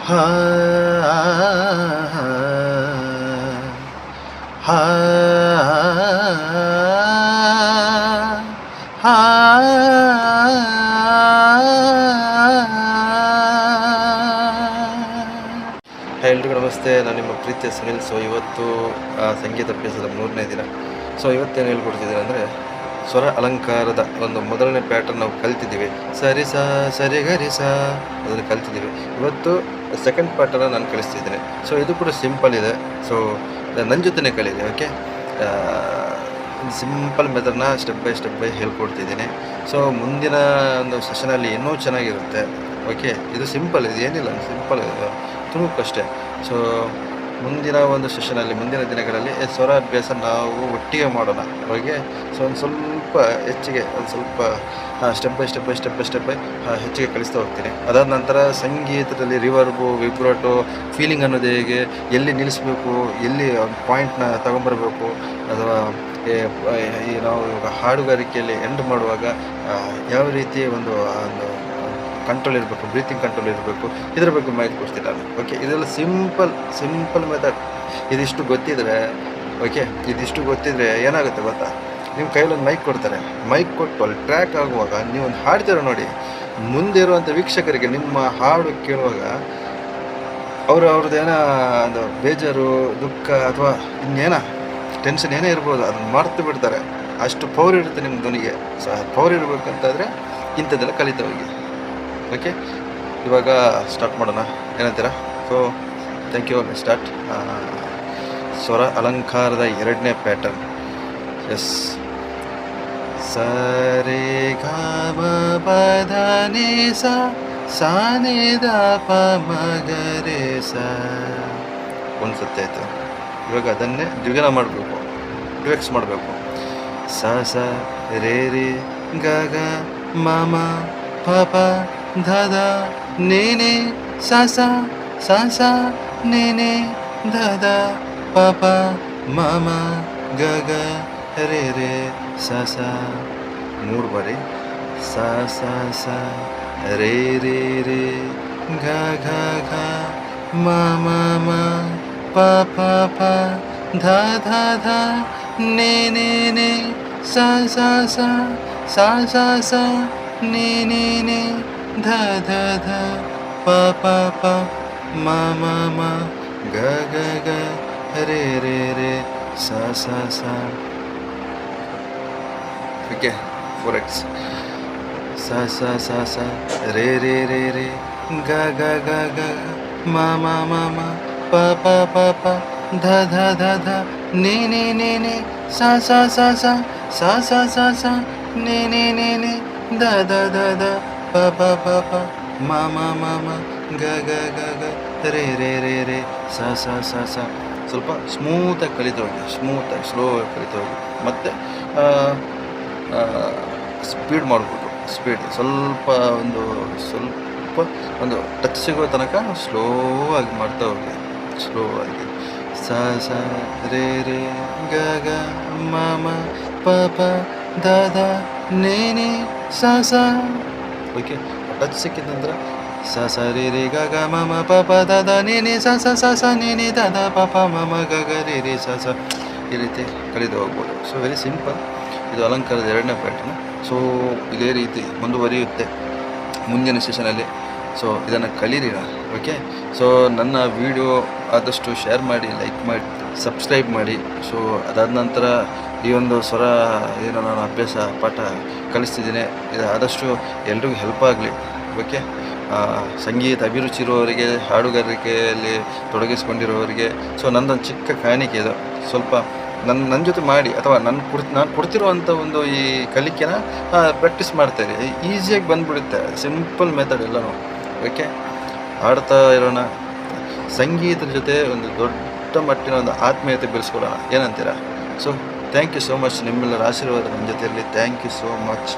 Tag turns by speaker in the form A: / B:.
A: ಹಾ ಹಾ ಹಾ ಎಲ್ರಿಗೂ ನಮಸ್ತೆ. ನಾನು ನಿಮ್ಮ ಪ್ರೀತಿಯ ಸುನಿಲ್. ಸೊ ಇವತ್ತು ಸಂಗೀತ ಅಭ್ಯಾಸದ 3ನೇ ದಿನ. ಸೊ ಇವತ್ತೇನು ಹೇಳ್ಕೊಡ್ತಿದ್ದೀನಿ ಅಂದರೆ, ಸ್ವರ ಅಲಂಕಾರದ ಒಂದು ಮೊದಲನೇ ಪ್ಯಾಟರ್ನ್ ನಾವು ಕಲ್ತಿದ್ದೀವಿ. ಸರಿ ಸಾ ಸರಿ ಗರಿ ಸಾ ಅದನ್ನು ಕಲ್ತಿದ್ದೀವಿ. ಇವತ್ತು ಸೆಕೆಂಡ್ ಪ್ಯಾಟರ್ನ ನಾನು ಕಲಿಸ್ತಿದ್ದೀನಿ. ಸೊ ಇದು ಕೂಡ ಸಿಂಪಲ್ ಇದೆ. ಸೊ ನನ್ನ ಜೊತೆನೇ ಕಲೀರಿ, ಓಕೆ. ಸಿಂಪಲ್ ಮೆಥಡ್ನ ಸ್ಟೆಪ್ ಬೈ ಹೇಳ್ಕೊಡ್ತಿದ್ದೀನಿ. ಸೊ ಮುಂದಿನ ಒಂದು ಸೆಷನಲ್ಲಿ ಇನ್ನೂ ಚೆನ್ನಾಗಿರುತ್ತೆ, ಓಕೆ. ಇದು ಸಿಂಪಲ್, ಇದು ಏನಿಲ್ಲ, ಸಿಂಪಲ್ ತುಣುಕಷ್ಟೇ. ಸೊ ಮುಂದಿನ ಒಂದು ಸೆಷನಲ್ಲಿ, ಮುಂದಿನ ದಿನಗಳಲ್ಲಿ ಸ್ವರ ಅಭ್ಯಾಸ ನಾವು ಒಟ್ಟಿಗೆ ಮಾಡೋಣ, ಓಕೆ. ಸೊ ಒಂದು ಸ್ವಲ್ಪ ಹೆಚ್ಚಿಗೆ, ಒಂದು ಸ್ವಲ್ಪ ಸ್ಟೆಪ್ ಬೈ ಹೆಚ್ಚಿಗೆ ಕಲಿಸ್ತಾ ಹೋಗ್ತೀನಿ. ಅದಾದ ನಂತರ ಸಂಗೀತದಲ್ಲಿ ರಿವರ್ಬು, ವಿಬ್ರಾಟೋ, ಫೀಲಿಂಗ್ ಅನ್ನೋದು ಹೇಗೆ, ಎಲ್ಲಿ ನಿಲ್ಲಿಸ್ಬೇಕು, ಎಲ್ಲಿ ಪಾಯಿಂಟ್ನ ತಗೊಂಬರ್ಬೇಕು, ಅಥವಾ ನಾವು ಇವಾಗ ಹಾಡುಗಾರಿಕೆಯಲ್ಲಿ ಎಂಡ್ ಮಾಡುವಾಗ ಯಾವ ರೀತಿ ಒಂದು ಕಂಟ್ರೋಲ್ ಇರಬೇಕು, ಬ್ರೀತಿಂಗ್ ಕಂಟ್ರೋಲ್ ಇರಬೇಕು, ಇದರ ಬಗ್ಗೆ ಮಾಹಿತಿ ಕೊಡ್ತೀನಿ ನಾನು, ಓಕೆ. ಇದೆಲ್ಲ ಸಿಂಪಲ್ ಮೆಥಡ್. ಇದಿಷ್ಟು ಗೊತ್ತಿದ್ರೆ, ಓಕೆ, ಇದಿಷ್ಟು ಗೊತ್ತಿದ್ರೆ ಏನಾಗುತ್ತೆ ಗೊತ್ತಾ, ನಿಮ್ಮ ಕೈಲೊಂದು ಮೈಕ್ ಕೊಡ್ತಾರೆ. ಮೈಕ್ ಕೊಟ್ಟು ಅಲ್ಲಿ ಟ್ರ್ಯಾಕ್ ಆಗುವಾಗ ನೀವು ಒಂದು ಹಾಡ್ತೀರ ನೋಡಿ, ಮುಂದೆ ಇರುವಂಥ ವೀಕ್ಷಕರಿಗೆ ನಿಮ್ಮ ಹಾಡು ಕೇಳುವಾಗ ಅವ್ರದ್ದು ಏನೋ ಒಂದು ಬೇಜಾರು, ದುಃಖ ಅಥವಾ ಇನ್ನೇನೋ ಟೆನ್ಷನ್ ಏನೇ ಇರ್ಬೋದು, ಅದನ್ನು ಮರ್ತು ಬಿಡ್ತಾರೆ. ಅಷ್ಟು ಪವರ್ ಇರುತ್ತೆ ನಿಮ್ಮ ಧ್ವನಿಗೆ. ಸೊ ಪವರ್ ಇರಬೇಕಂತಾದರೆ ಇಂಥದ್ದೆಲ್ಲ ಕಲಿತಾ ಹೋಗಿ, ಓಕೆ. ಇವಾಗ ಸ್ಟಾರ್ಟ್ ಮಾಡೋಣ, ಏನಂತೀರಾ? So thank you. ಸ್ಟಾರ್ಟ್. ಸ್ವರ ಅಲಂಕಾರದ 2ನೇ ಪ್ಯಾಟರ್ನ್. ಎಸ್. ಸರಿ ಗ ಮ ಪ ಧ ನಿ ಸ ಸಾ ನಿ ದ ಪ ಮ ಗ ರೇ ಸ. ಒಂದು ಸತಿ ಆಯಿತು. ಇವಾಗ ಅದನ್ನೇ ದ್ವಿಗುಣ ಮಾಡಬೇಕು, ಡ್ಯುಯೆಟ್ಸ್ ಮಾಡಬೇಕು. ಸ ಸ ರೇ ರೇ ಗ ಗ ಮ ಮ ಪ ಪ ಧ ಧ ನಿ ನಿ ಸ ಸ ಸ ಸ ನಿ ನಿ ಧ ಧ ಪ ಪ ಮ ಮ ಗ ಗ ರೇ ರೇ ಸ ಸ. 3 ಬಾರಿ. ಸ ಸ ಸ ರೇ ರೇ ರೇ ಗ ಗ ಗ ಮ ಮ ಮ ಪ ಪ ಪ ಧ ಧ ಧ ನಿ ನಿ ನಿ ಸ ಸ ಸ ಸ ಸ ಸ ನಿ ನಿ ನಿ ಧ ಧ ಧ ಪ ಪ ಪ ಮ ಮ ಮ ಗ ಗ ಗ ರೇ ರೇ ರೇ ಸ ಸ ಸ. Okay, 4x. ಸ ಸ ಸ ಸ ರೇ ರೇ ರೇ ರೇ ಗ ಗ ಗ ಗ ಮ ಮ ಮ ಮ ಪ ಪ ಪ ಪ ಧ ಧ ಧ ಧ ನಿ ನಿ ನಿ ನಿ ಸ ಸ ಸ ಸ ಸ ಸ ಸ ಸ ನಿ ನಿ ನಿ ನಿ ಧ ಧ ಧ ಧ ಪ ಪ ಪ ಪ ಮ ಮ ಮ ಮ ಗ ಗ ಗ ಗ ರೇ ರೇ ರೇ ರೇ ಸ ಸ ಸ ಸ. ಸ್ವಲ್ಪ ಸ್ಮೂತಾಗಿ ಕಲಿತಾ ಹೋಗಿ, ಸ್ಮೂತಾಗಿ ಸ್ಲೋ ಆಗಿ ಕಲಿತಾ ಹೋಗಿ. ಮತ್ತು ಸ್ಪೀಡ್ ಮಾಡಿಬಿಟ್ಟು, ಸ್ಪೀಡ್ ಸ್ವಲ್ಪ ಒಂದು ಟಚ್ ಸಿಗೋ ತನಕ ಸ್ಲೋ ಆಗಿ ಮಾಡ್ತಾ ಹೋಗಿ, ಸ್ಲೋ ಆಗಿ. ಸ ಸ ರೇ ರೇ ಗ ಗ ಮ ಮ ಪ ಪ ದ ದ ನಿ ನಿ ಸ ಸ. ಓಕೆ, ಟಚ್ ಸಿಕ್ಕಿದ ನಂತರ ಸ ಸ ರೇ ರೇ ಗ ಗ ಮ ಮ ಪ ಪ ದ ದ ನಿ ನಿ ಸ ಸ ಸ ಸ ನಿ ನಿ ದ ದ ಪ ಪ ಮ ಮ ಗ ಗ ರೇ ರೇ ಸ ಸ. ಈ ರೀತಿ ಕಲಿತು ಹೋಗ್ಬೋದು. So very simple. ಇದು ಅಲಂಕಾರದ 2ನೇ ಪ್ಯಾಟರ್ನ್. ಸೊ ಇದೇ ರೀತಿ ಮುಂದುವರಿಯುತ್ತೆ ಮುಂದಿನ ಸೆಷನಲ್ಲಿ. ಸೊ ಇದನ್ನು ಕಲೀರಿ, ಓಕೆ. ಸೊ ನನ್ನ ವಿಡಿಯೋ ಆದಷ್ಟು ಶೇರ್ ಮಾಡಿ, ಲೈಕ್ ಮಾಡಿ, ಸಬ್ಸ್ಕ್ರೈಬ್ ಮಾಡಿ. ಸೊ ಅದಾದ ನಂತರ ಈ ಒಂದು ಸ್ವರ ಏನು ನಾನು ಅಭ್ಯಾಸ ಪಾಠ ಕಲಿಸ್ತಿದ್ದೀನಿ, ಇದು ಆದಷ್ಟು ಎಲ್ರಿಗೂ ಹೆಲ್ಪ್ ಆಗಲಿ, ಓಕೆ. ಸಂಗೀತ ಅಭಿರುಚಿ ಇರುವವರಿಗೆ, ಹಾಡುಗಾರಿಕೆಯಲ್ಲಿ ತೊಡಗಿಸ್ಕೊಂಡಿರೋರಿಗೆ ಸೊ ನನ್ನದೊಂದು ಚಿಕ್ಕ ಕಾಣಿಕೆ ಇದು. ಸ್ವಲ್ಪ ನನ್ನ ಜೊತೆ ಮಾಡಿ, ಅಥವಾ ನಾನು ಕೊಡ್ತಿರುವಂಥ ಒಂದು ಈ ಕಲಿಕೆನ ಪ್ರಾಕ್ಟೀಸ್ ಮಾಡ್ತಾರೆ, ಈಸಿಯಾಗಿ ಬಂದುಬಿಡುತ್ತೆ. ಸಿಂಪಲ್ ಮೆಥಡ್ ಎಲ್ಲನೂ, ಓಕೆ. ಹಾಡ್ತಾ ಇರೋಣ, ಸಂಗೀತದ ಜೊತೆ ಒಂದು ದೊಡ್ಡ ಮಟ್ಟಿನ ಒಂದು ಆತ್ಮೀಯತೆ ಬೆಳೆಸ್ಕೊಳ್ಳೋಣ, ಏನಂತೀರಾ? So thank you so much. ನಿಮ್ಮೆಲ್ಲರ ಆಶೀರ್ವಾದ ನನ್ನ ಜೊತೆ ಇರಲಿ. Thank you so much.